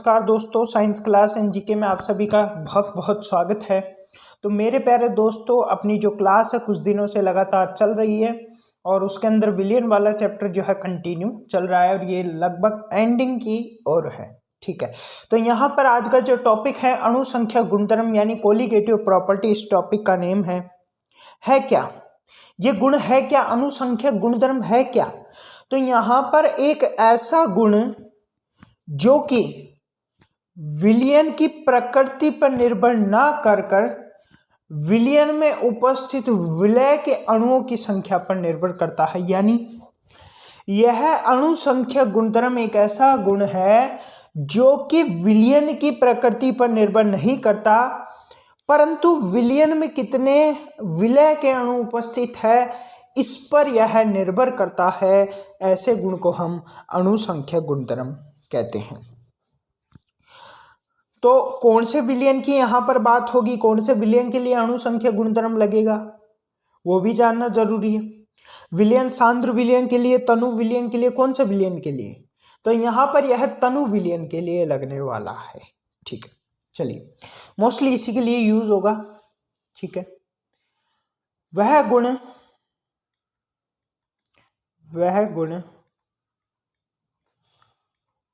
नमस्कार दोस्तों, science class and GK में आप सभी का बहुत बहुत स्वागत है। तो मेरे प्यारे दोस्तों, अपनी जो क्लास है कुछ दिनों से लगातार चल रही है और उसके अंदर विलियन वाला चैप्टर जो है कंटिन्यू चल रहा है और ये लगभग एंडिंग की ओर है। ठीक है, तो यहाँ पर आज का जो टॉपिक है अणु संख्या गुणधर्म यानी कोलिगेटिव प्रॉपर्टी। इस टॉपिक का नेम है क्या, ये गुण है क्या, अणु संख्या गुणधर्म है क्या। तो यहाँ पर एक ऐसा गुण जो कि विलयन की प्रकृति पर निर्भर ना कर विलयन में उपस्थित विलय के अणुओं की संख्या पर निर्भर करता है। यानी यह अणु संख्या गुणधर्म एक ऐसा गुण है जो कि विलयन की प्रकृति पर निर्भर नहीं करता, परंतु विलयन में कितने विलय के अणु उपस्थित है इस पर यह निर्भर करता है। ऐसे गुण को हम अणु संख्या गुणधर्म कहते हैं। तो कौन से विलयन की यहाँ पर बात होगी, कौन से विलयन के लिए अणु संख्या गुणधर्म लगेगा वो भी जानना जरूरी है। विलयन सांद्र विलयन के लिए, तनु विलयन के लिए, कौन से विलयन के लिए, तो यहाँ पर यह तनु विलयन के लिए लगने वाला है। ठीक है, चलिए मोस्टली इसी के लिए यूज होगा। ठीक है, वह गुण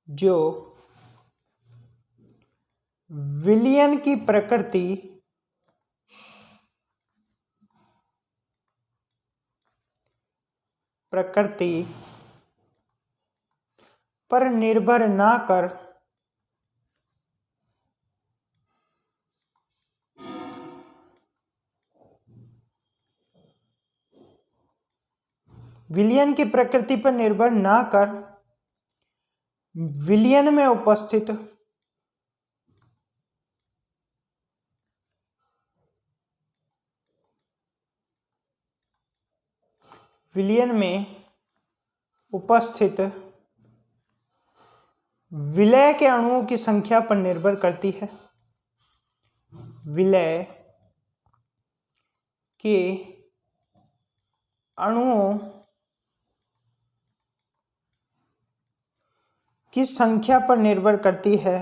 जो विलयन की प्रकृति पर निर्भर ना कर विलयन की प्रकृति पर निर्भर ना कर विलयन में उपस्थित विलय के अणुओं की संख्या पर निर्भर करती है। विलय के अणुओं की संख्या पर निर्भर करती है।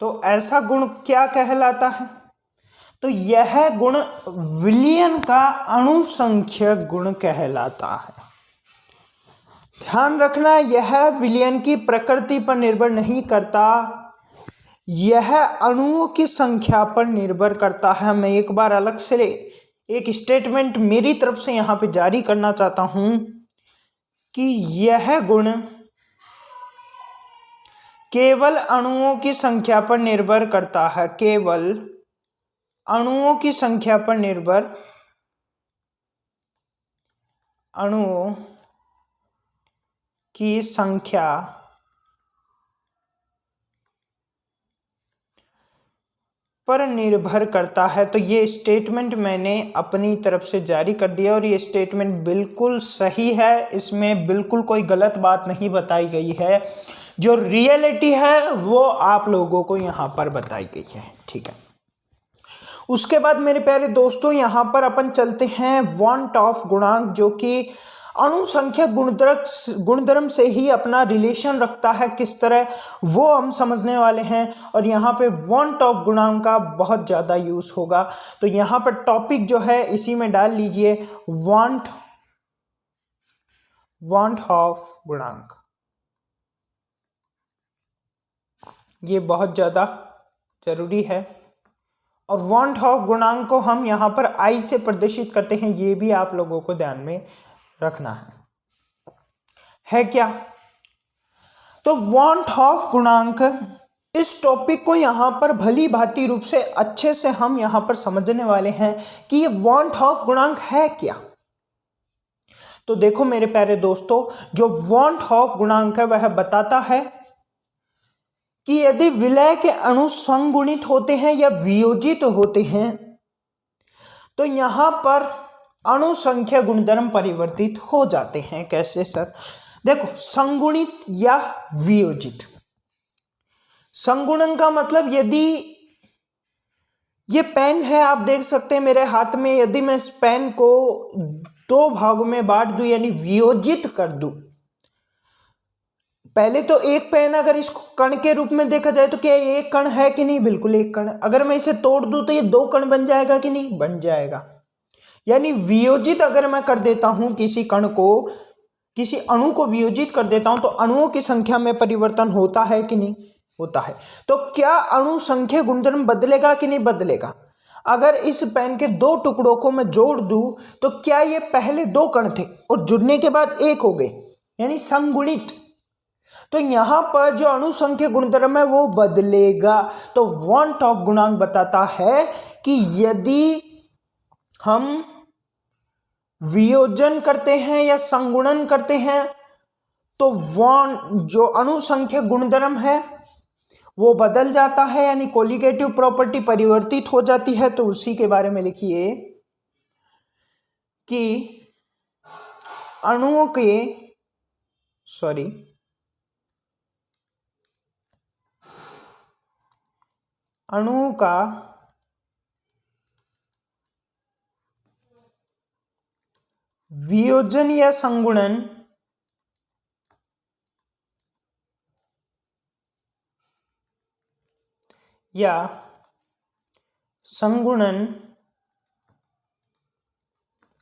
तो ऐसा गुण क्या कहलाता है, तो यह गुण विलयन का अणु संख्या गुण कहलाता है। ध्यान रखना, यह विलयन की प्रकृति पर निर्भर नहीं करता, यह अणुओं की संख्या पर निर्भर करता है। मैं एक बार अलग से एक स्टेटमेंट मेरी तरफ से यहां पे जारी करना चाहता हूं कि यह गुण केवल अणुओं की संख्या पर निर्भर करता है, केवल अणुओं की संख्या पर निर्भर, अणुओं की संख्या पर निर्भर करता है। तो ये स्टेटमेंट मैंने अपनी तरफ से जारी कर दिया और ये स्टेटमेंट बिल्कुल सही है, इसमें बिल्कुल कोई गलत बात नहीं बताई गई है। जो रियलिटी है वो आप लोगों को यहाँ पर बताई गई है। ठीक है, उसके बाद मेरे प्यारे दोस्तों यहाँ पर अपन चलते हैं वांट ऑफ गुणांक, जो कि अणु संख्या गुणधर्म से ही अपना रिलेशन रखता है। किस तरह वो हम समझने वाले हैं और यहाँ पे वांट ऑफ गुणांक का बहुत ज़्यादा यूज होगा। तो यहाँ पर टॉपिक जो है इसी में डाल लीजिए, वांट ऑफ गुणांक। ये बहुत ज़्यादा जरूरी है और वांट ऑफ गुणांक को हम यहाँ पर आई से प्रदर्शित करते हैं, ये भी आप लोगों को ध्यान में रखना है क्या। तो वांट ऑफ गुणांक, इस टॉपिक को यहां पर भली भांति रूप से अच्छे से हम यहां पर समझने वाले हैं कि ये वांट ऑफ गुणांक है क्या। तो देखो मेरे प्यारे दोस्तों, जो वांट ऑफ गुणांक है वह बताता है कि यदि विलय के अणु संगुणित होते हैं या वियोजित होते हैं तो यहां पर अणु संख्या गुणधर्म परिवर्तित हो जाते हैं। कैसे सर, देखो संगुणित या वियोजित, संगुणन का मतलब यदि ये पेन है, आप देख सकते हैं मेरे हाथ में, यदि मैं इस पेन को दो भागों में बांट दूं यानी वियोजित कर दूं, पहले तो एक पेन अगर इसको कण के रूप में देखा जाए तो क्या ये एक कण है कि नहीं, बिल्कुल एक कण। अगर मैं इसे तोड़ दूं तो ये दो कण बन जाएगा कि नहीं, बन जाएगा। यानी वियोजित अगर मैं कर देता हूं किसी कण को, किसी अणु को वियोजित कर देता हूं तो अणुओं की संख्या में परिवर्तन होता है कि नहीं, होता है। तो क्या अणु संख्या गुणधर्म बदलेगा कि नहीं बदलेगा। अगर इस पेन के दो टुकड़ों को मैं जोड़ दूं तो क्या ये पहले दो कण थे और जुड़ने के बाद एक हो गए, यानी संगुणित। तो यहां पर जो अणु संख्या गुणधर्म है वो बदलेगा। तो वॉन ऑफ गुणांक बताता है कि यदि हम वियोजन करते हैं या संगुणन करते हैं तो वॉन जो अणु संख्या गुणधर्म है वो बदल जाता है, यानी कोलिगेटिव प्रॉपर्टी परिवर्तित हो जाती है। तो उसी के बारे में लिखिए कि अणुओं के अणुओं का वियोजन या संगुणन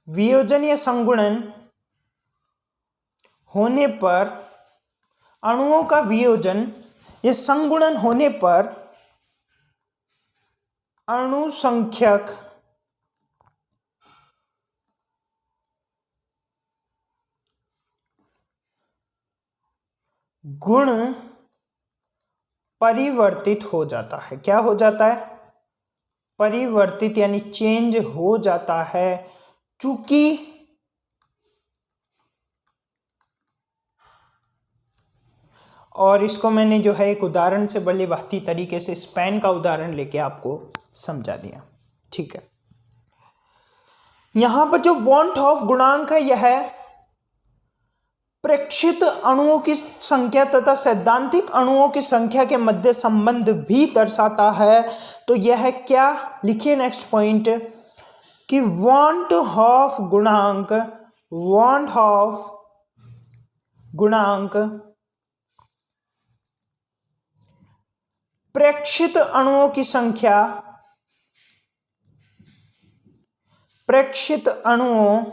वियोजन या संगुणन होने पर, अणुओं का वियोजन या संगुणन होने पर अणु संख्यक गुण परिवर्तित हो जाता है। क्या हो जाता है, परिवर्तित, यानी चेंज हो जाता है। चूंकि और इसको मैंने जो है एक उदाहरण से बड़ी भांति तरीके से इस पेन का उदाहरण लेके आपको समझा दिया, ठीक है। यहां पर जो वॉन ऑफ गुणांक है यह प्रेक्षित अणुओं की संख्या तथा सैद्धांतिक अणुओं की संख्या के मध्य संबंध भी दर्शाता है। तो यह क्या, लिखिए नेक्स्ट पॉइंट कि वॉन ऑफ गुणांक प्रेक्षित अणुओं की संख्या, प्रेक्षित अणुओं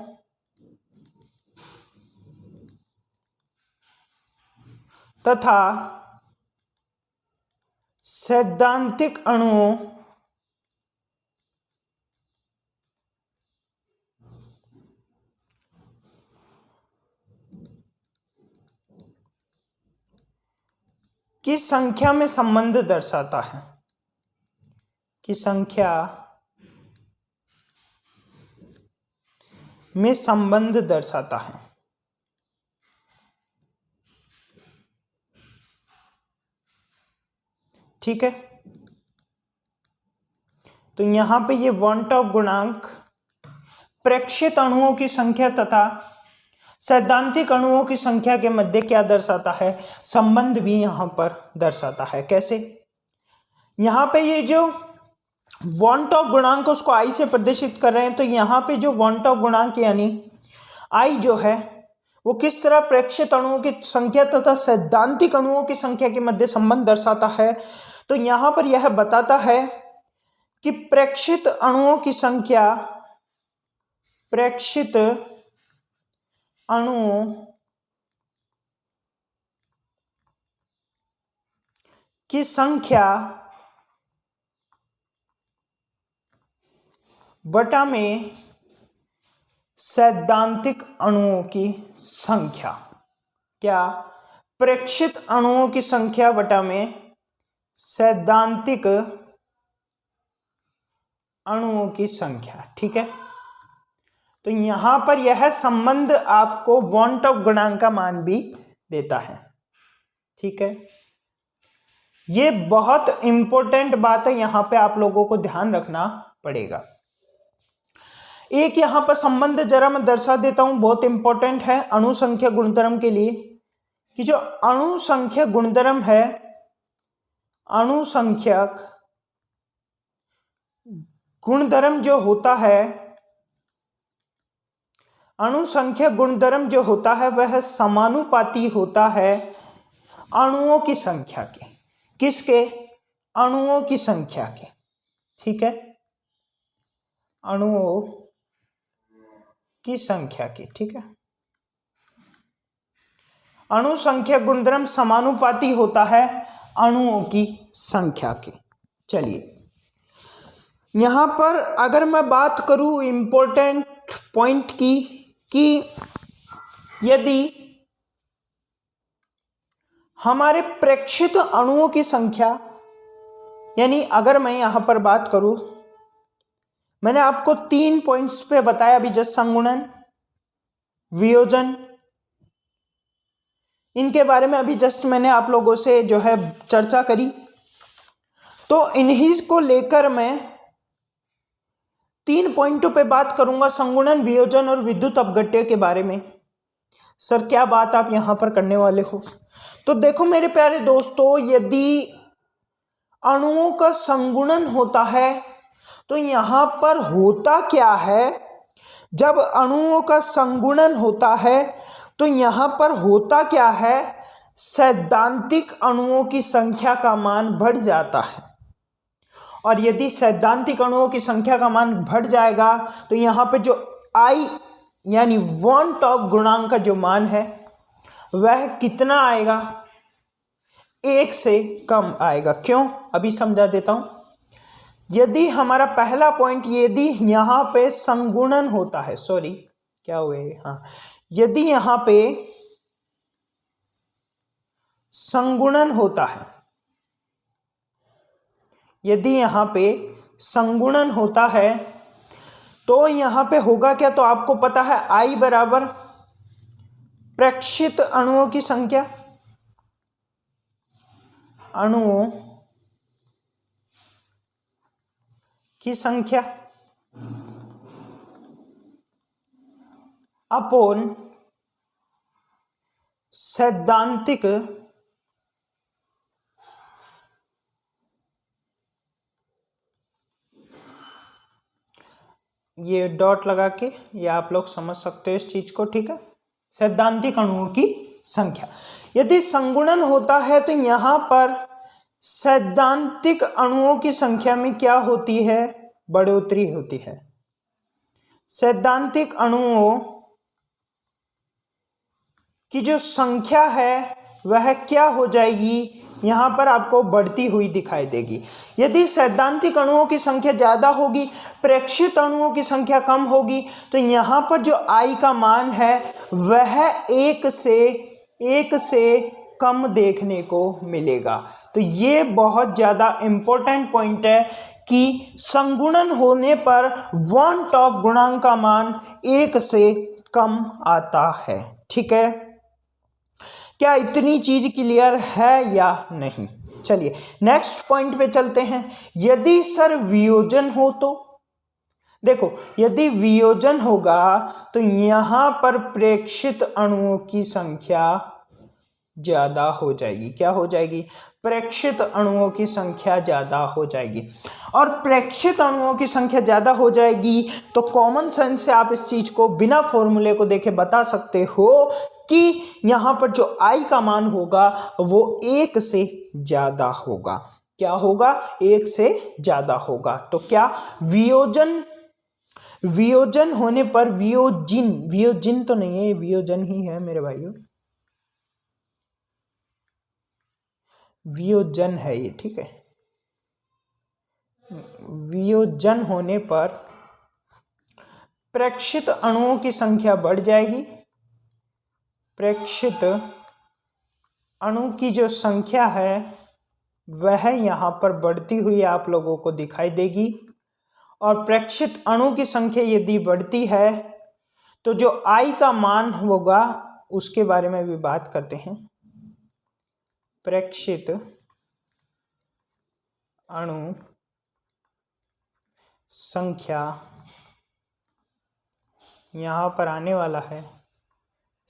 तथा सैद्धांतिक अणुओं की संख्या में संबंध दर्शाता है, की संख्या में संबंध दर्शाता है। ठीक है, तो यहां पे ये वॉन ऑफ गुणांक प्रेक्षित अणुओं की संख्या तथा सैद्धांतिक अणुओं की संख्या के मध्य क्या दर्शाता है, संबंध भी यहां पर दर्शाता है। कैसे, यहां पे ये जो वॉन ऑफ गुणांक उसको आई से प्रदर्शित कर रहे हैं, तो यहां पे जो वॉन ऑफ गुणांक यानी आई जो है वो किस तरह प्रेक्षित अणुओं की संख्या तथा सैद्धांतिक अणुओं की संख्या के मध्य संबंध दर्शाता है। तो यहां पर यह बताता है कि प्रेक्षित अणुओं की संख्या, प्रेक्षित अणुओं की संख्या बटा में सैद्धांतिक अणुओं की संख्या, क्या, प्रेक्षित अणुओं की संख्या बटा में सैद्धांतिक अणुओं की संख्या। ठीक है, तो यहां पर यह संबंध आपको वॉन ऑफ गुणांक का मान भी देता है। ठीक है, ये बहुत इंपॉर्टेंट बात है, यहां पे आप लोगों को ध्यान रखना पड़ेगा। एक यहां पर संबंध जरा मैं दर्शा देता हूं, बहुत इंपॉर्टेंट है अणु संख्या गुणधर्म के लिए, कि जो अणु संख्या गुणधर्म है अणुसंख्यक गुणधर्म जो होता है, अणुसंख्यक गुणधर्म जो होता है वह समानुपाती होता है अणुओं की संख्या के। किसके? अणुओं की संख्या के। ठीक है, अणुओं की संख्या के। ठीक है, अणुसंख्यक गुणधर्म समानुपाती होता है अणुओं की संख्या के। चलिए, यहां पर अगर मैं बात करूं इंपॉर्टेंट पॉइंट की, कि यदि हमारे प्रेक्षित अणुओं की संख्या, यानी अगर मैं यहां पर बात करूं, मैंने आपको 3 पॉइंट्स पे बताया अभी जस्ट, संगुणन, वियोजन, इनके बारे में अभी जस्ट मैंने आप लोगों से जो है चर्चा करी। तो इन्हीं को लेकर मैं 3 पॉइंटों पे बात करूंगा, संगुणन, वियोजन और विद्युत अपघट्य के बारे में। सर क्या बात आप यहां पर करने वाले हो? तो देखो मेरे प्यारे दोस्तों, यदि अणुओं का संगुणन होता है तो यहां पर होता क्या है, जब अणुओं का संगुणन होता है तो यहां पर होता क्या है, सैद्धांतिक अणुओं की संख्या का मान बढ़ जाता है। और यदि सैद्धांतिक अणुओं की संख्या का मान बढ़ जाएगा तो यहां पे जो आई यानी वन टॉप गुणांक का जो मान है वह कितना आएगा? 1 से कम आएगा। क्यों? अभी समझा देता हूं। यदि हमारा पहला पॉइंट, यदि यहां पे संगुणन होता है, सॉरी क्या हुए, हाँ, यदि यहां पे संगुणन होता है, यदि यहां पे संगुणन होता है तो यहां पे होगा क्या? तो आपको पता है I बराबर प्रेक्षित अणुओं की संख्या, अणुओं की संख्या अपॉन सैद्धांतिक ये डॉट लगा के, ये आप लोग समझ सकते हो इस चीज को। ठीक है, सैद्धांतिक अणुओं की संख्या। यदि संगुणन होता है तो यहां पर सैद्धांतिक अणुओं की संख्या में क्या होती है? बढ़ोतरी होती है। सैद्धांतिक अणुओं की जो संख्या है वह क्या हो जाएगी? यहां पर आपको बढ़ती हुई दिखाई देगी। यदि सैद्धांतिक अणुओं की संख्या ज्यादा होगी, प्रेक्षित अणुओं की संख्या कम होगी, तो यहां पर जो I का मान है वह 1 से कम देखने को मिलेगा। तो ये बहुत ज्यादा इंपॉर्टेंट पॉइंट है कि संगुणन होने पर वन टॉप गुणांक का मान 1 से कम आता है। ठीक है, क्या इतनी चीज क्लियर है या नहीं? चलिए नेक्स्ट पॉइंट पे चलते हैं। यदि सर वियोजन हो तो देखो, यदि वियोजन होगा तो यहां पर प्रेक्षित अणुओं की संख्या ज्यादा हो जाएगी। क्या हो जाएगी? प्रेक्षित अणुओं की संख्या ज्यादा हो जाएगी। और प्रेक्षित अणुओं की संख्या ज्यादा हो जाएगी तो कॉमन सेंस से आप इस चीज को बिना फॉर्मूले को देखे बता सकते हो कि यहां पर जो I का मान होगा वो 1 से ज्यादा होगा। क्या होगा? 1 से ज्यादा होगा। तो क्या वियोजन होने पर, वियोजिन तो नहीं है, वियोजन ही है मेरे भाइयों, वियोजन है ये। ठीक है, वियोजन होने पर प्रेक्षित अणुओं की संख्या बढ़ जाएगी। प्रेक्षित अणु की जो संख्या है वह यहां पर बढ़ती हुई आप लोगों को दिखाई देगी। और प्रेक्षित अणु की संख्या यदि बढ़ती है तो जो I का मान होगा उसके बारे में भी बात करते हैं। प्रेक्षित अणु संख्या यहां पर आने वाला है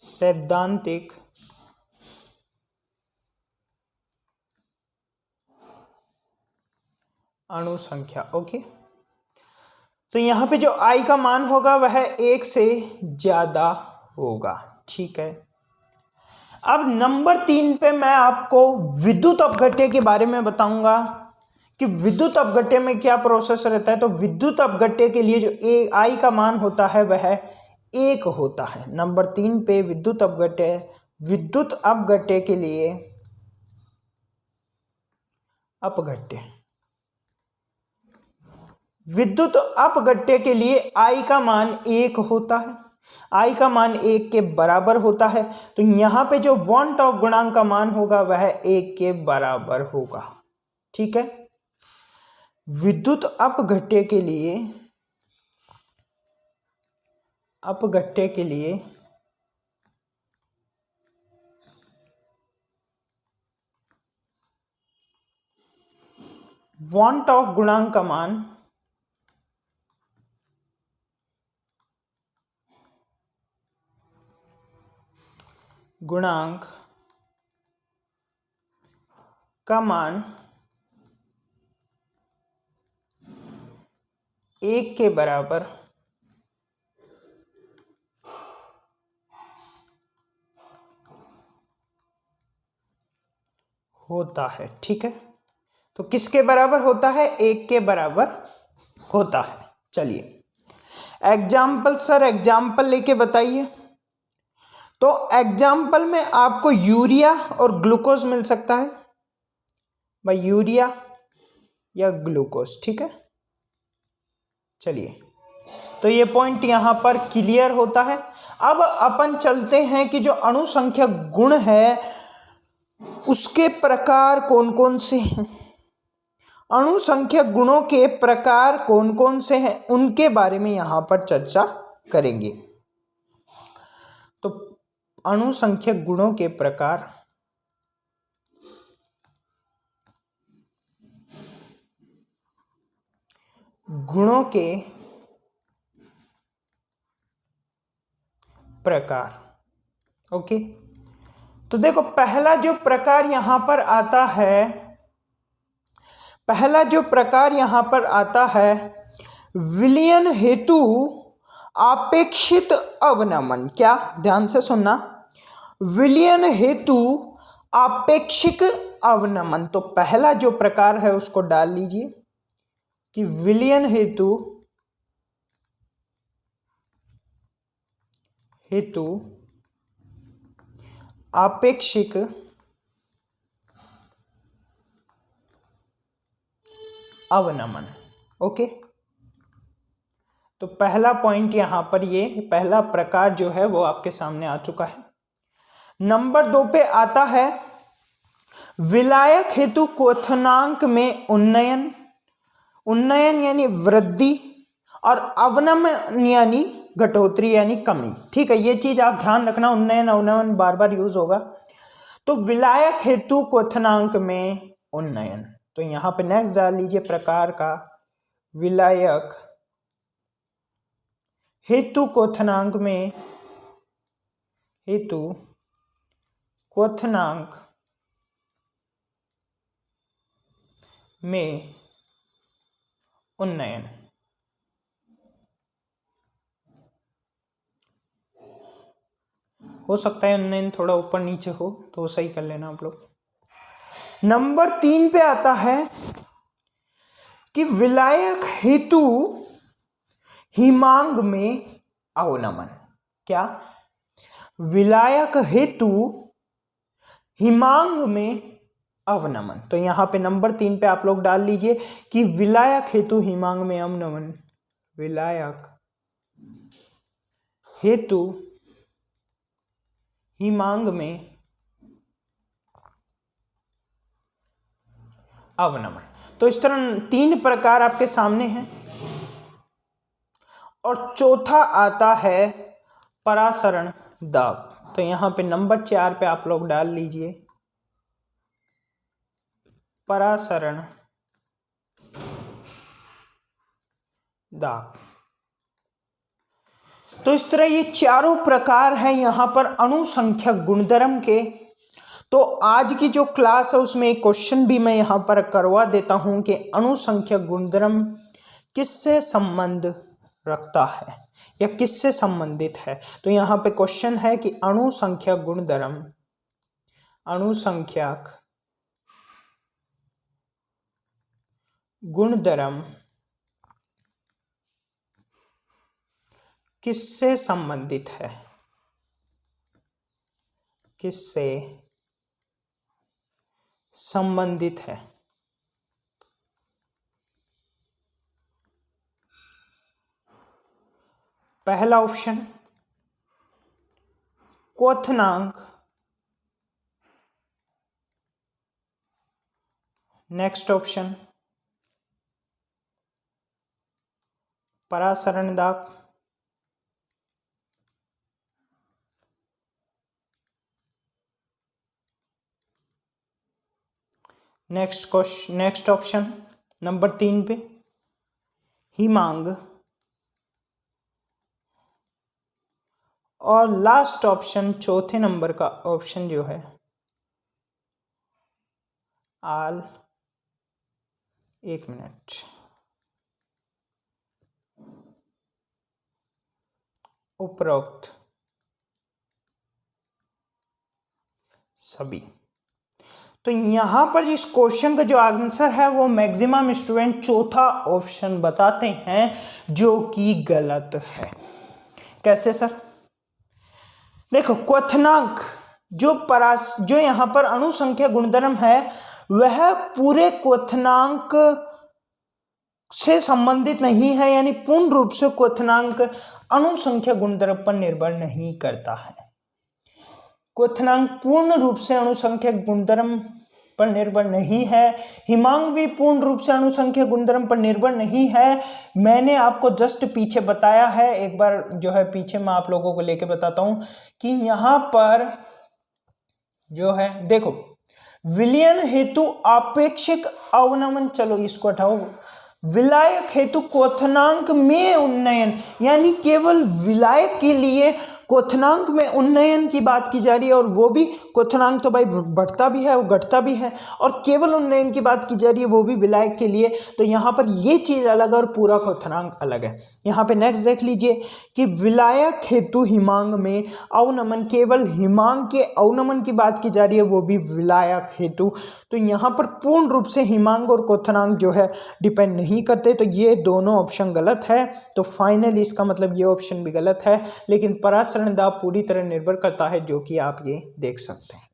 सैद्धांतिक अणु संख्या। ओके, तो यहाँ पे जो I का मान होगा वह 1 से ज़्यादा होगा। ठीक है, अब नंबर 3 पे मैं आपको विद्युत अपघट्य के बारे में बताऊंगा कि विद्युत अपघट्य में क्या प्रोसेस रहता है। तो विद्युत अपघट्य के लिए जो I का मान होता है वह 1 होता है। नंबर 3 पे विद्युत अपघट्य के लिए विद्युत अपघट्य के लिए I का मान 1 होता है। I का मान 1 के बराबर होता है, तो यहाँ पे जो वॉन टॉप गुणांक का मान होगा वह 1 के बराबर होगा। ठीक है, विद्युत अपघट्य के लिए वॉन टॉप गुणांक का मान एक के बराबर होता है। ठीक है, तो किसके बराबर होता है? 1 के बराबर होता है। चलिए एग्जाम्पल सर, एग्जाम्पल लेके बताइए। तो एग्जाम्पल में आपको यूरिया और ग्लूकोज मिल सकता है भाई, यूरिया या ग्लूकोज। ठीक है, चलिए तो ये पॉइंट यहां पर क्लियर होता है। अब अपन चलते हैं कि जो अणु संख्या गुण है उसके प्रकार कौन कौन से हैं। अणु संख्या गुणों के प्रकार कौन कौन से हैं उनके बारे में यहां पर चर्चा करेंगे। तो अणु संख्या गुणों के प्रकार, गुणों के प्रकार। ओके, तो देखो पहला जो प्रकार यहां पर आता है, विलयन हेतु आपेक्षित अवनमन। क्या, ध्यान से सुनना, विलयन हेतु आपेक्षिक अवनमन। तो पहला जो प्रकार है उसको डाल लीजिए कि विलयन हेतु आपेक्षिक अवनमन। ओके, तो पहला पॉइंट यहां पर, ये पहला प्रकार जो है वो आपके सामने आ चुका है। नंबर 2 पे आता है विलायक हेतु क्वथनांक में उन्नयन यानी वृद्धि और अवनमन यानी घटोतरी यानी कमी। ठीक है, ये चीज आप ध्यान रखना, उन्नयन अवनमन बार बार यूज होगा। तो विलायक हेतु क्वथनांक में उन्नयन, तो यहां पे नेक्स्ट डाल लीजिए प्रकार का विलायक हेतु क्वथनांक में उन्नयन। हो सकता है उन्नयन थोड़ा ऊपर नीचे हो तो सही कर लेना आप लोग। नंबर 3 पे आता है कि विलायक हेतु हिमांग में अवनमन। क्या, विलायक हेतु हिमांग में अवनमन। तो यहां पे नंबर 3 पे आप लोग डाल लीजिए कि विलायक हेतु हिमांग में अवनमन, विलायक हेतु हिमांग में अवनमन। तो इस तरह 3 प्रकार आपके सामने हैं। और चौथा आता है परासरण दाब। तो यहां पे नंबर 4 पे आप लोग डाल लीजिए परासरण दाब। तो इस तरह ये चारों प्रकार हैं यहां पर अणु संख्या गुणधर्म के। तो आज की जो क्लास है उसमें एक क्वेश्चन भी मैं यहाँ पर करवा देता हूँ कि अणुसंख्यक गुणधर्म किससे संबंध रखता है या किससे संबंधित है। तो यहाँ पे क्वेश्चन है कि अणुसंख्यक गुणधर्म किससे संबंधित है, किससे संबंधित है। पहला ऑप्शन क्वथनांक, नेक्स्ट ऑप्शन परासरण दाब, नेक्स्ट ऑप्शन नंबर 3 पे हिमांग, और लास्ट ऑप्शन चौथे नंबर का ऑप्शन जो है आल। एक मिनट, उपरोक्त सभी। तो यहां पर इस क्वेश्चन का जो आंसर है वो मैक्सिमम स्टूडेंट चौथा ऑप्शन बताते हैं, जो कि गलत है। कैसे सर? देखो, क्वथनांक जो यहां पर अणुसंख्या गुणधर्म है वह पूरे क्वथनांक से संबंधित नहीं है, यानी पूर्ण रूप से क्वथनांक अणुसंख्या गुणधर्म पर निर्भर नहीं करता है। क्वथनांक पूर्ण रूप से अणुसंख्या गुणधर्म पर निर्भर नहीं है। हिमांक भी पूर्ण रूप से अणुसंख्या गुणधर्म पर निर्भर नहीं है। मैंने आपको जस्ट पीछे बताया है, एक बार जो है पीछे मैं आप लोगों को लेके बताता हूं कि यहां पर जो है देखो, विलयन हेतु आपेक्षिक अवनमन, चलो इसको हटाओ, विलायक हेतु क्वथनांक में उन्नयन, यानी केवल विलायक के लिए क्वथनांक में उन्नयन की बात की जा रही है, और वो भी क्वथनांक तो भाई बढ़ता भी है और घटता भी है, और केवल उन्नयन की बात की जा रही है वो भी विलायक के लिए। तो यहाँ पर ये चीज़ अलग है और पूरा क्वथनांक अलग है। यहाँ पे नेक्स्ट देख लीजिए कि विलायक हेतु हिमांग में अवनमन, केवल हिमांग के अवनमन की बात की जा रही है, वो भी विलायक हेतु। तो यहाँ पर पूर्ण रूप से हिमांग और क्वथनांक जो है डिपेंड नहीं करते, तो ये दोनों ऑप्शन गलत है। तो फाइनली इसका मतलब ये ऑप्शन भी गलत है, लेकिन परासरण दाब पूरी तरह निर्भर करता है, जो कि आप ये देख सकते हैं।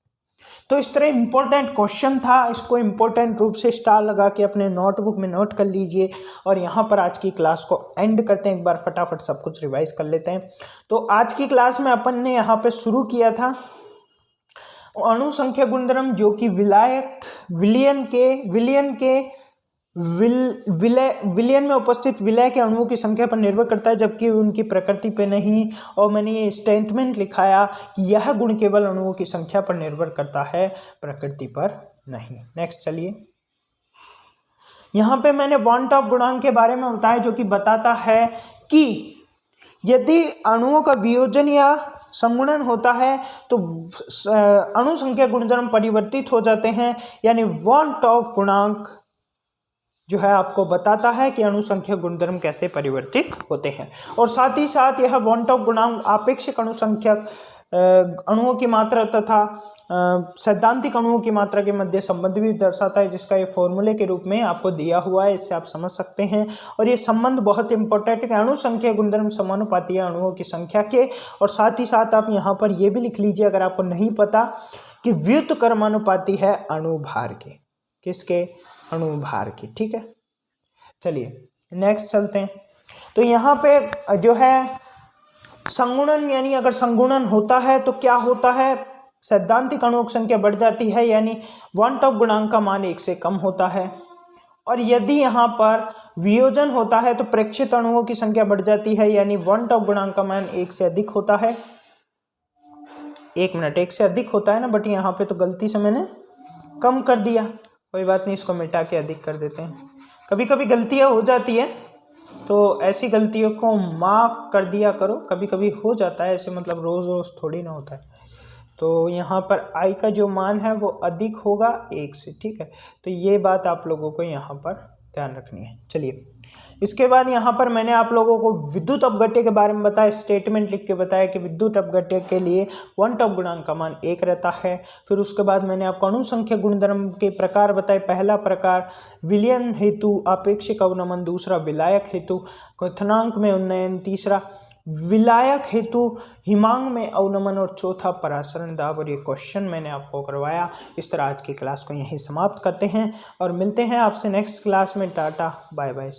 तो इस तरह इंपॉर्टेंट क्वेश्चन था, इसको इंपॉर्टेंट रूप से स्टार लगा के अपने नोटबुक में नोट कर लीजिए। और यहाँ पर आज की क्लास को एंड करते हैं, एक बार फटाफट सब कुछ रिवाइज कर लेते हैं। तो आज की क्लास में अपन ने यहाँ पे शुरू किया था अणुसंख्या गुणधर्म, जो कि विलयन में उपस्थित विलय के अणुओं की संख्या पर निर्भर करता है, जबकि उनकी प्रकृति पे नहीं। और मैंने ये स्टेटमेंट लिखाया कि यह गुण केवल अणुओं की संख्या पर निर्भर करता है, प्रकृति पर नहीं। नेक्स्ट चलिए, यहाँ पे मैंने वांट ऑफ गुणांक के बारे में बताया, जो कि बताता है कि यदि अणुओं का वियोजन या संगुणन होता है तो अणु संख्या गुणधर्म परिवर्तित हो जाते हैं, यानी वांट ऑफ गुणांक जो है आपको बताता है कि अणुसंख्या गुणधर्म कैसे परिवर्तित होते हैं। और साथ ही साथ यह वांट ऑफ गुणांक आपेक्षिक अणुसंख्यक अणुओं की मात्रा तथा सैद्धांतिक अणुओं की मात्रा के मध्य संबंध भी दर्शाता है, जिसका ये फॉर्मूले के रूप में आपको दिया हुआ है, इससे आप समझ सकते हैं। और ये संबंध बहुत इंपॉर्टेंट है कि अणुसंख्या गुणधर्म समानुपाती है अणुओं की संख्या के। और साथ ही साथ आप यहाँ पर ये भी लिख लीजिए, अगर आपको नहीं पता, कि व्युत्क्रमानुपाती है अणुभार के। किसके? अणुभार की। ठीक है, चलिए नेक्स्ट चलते हैं। तो यहाँ पे जो है संगुणन, यानी अगर संगुणन होता है तो क्या होता है, सैद्धांतिक अणुओं की संख्या बढ़ जाती है, यानी वांट ऑफ गुणांक का मान 1 से कम होता है। और यदि यहाँ पर वियोजन होता है तो प्रेक्षित अणुओं की संख्या बढ़ जाती है, यानी वांट ऑफ गुणांक का मान 1 से अधिक होता है। 1 मिनट, 1 से अधिक होता है ना, बट यहाँ पे तो गलती से मैंने कम कर दिया, कोई बात नहीं, इसको मिटा के अधिक कर देते हैं। कभी कभी गलतियाँ हो जाती है, तो ऐसी गलतियों को माफ़ कर दिया करो, कभी कभी हो जाता है ऐसे, मतलब रोज़ रोज़ थोड़ी ना होता है। तो यहाँ पर आई का जो मान है वो अधिक होगा 1 से, ठीक है। तो ये बात आप लोगों को यहाँ पर ध्यान रखनी है। चलिए, इसके बाद यहाँ पर मैंने आप लोगों को विद्युत अपघट्य के बारे में बताया, स्टेटमेंट लिख के बताया कि विद्युत अपघट्य के लिए क्वांटम गुणांक का मान 1 रहता है। फिर उसके बाद मैंने आपको अणु संख्या गुणधर्म के प्रकार बताए। पहला प्रकार विलयन हेतु आपेक्षिक अवनमन, दूसरा विलायक हेतु क्वथनांक में उन्नयन, तीसरा विलायक हेतु हिमांक में अवनमन और चौथा परासरण दाब। और ये क्वेश्चन मैंने आपको करवाया। इस तरह आज की क्लास को यहीं समाप्त करते हैं और मिलते हैं आपसे नेक्स्ट क्लास में। Tata bye bye.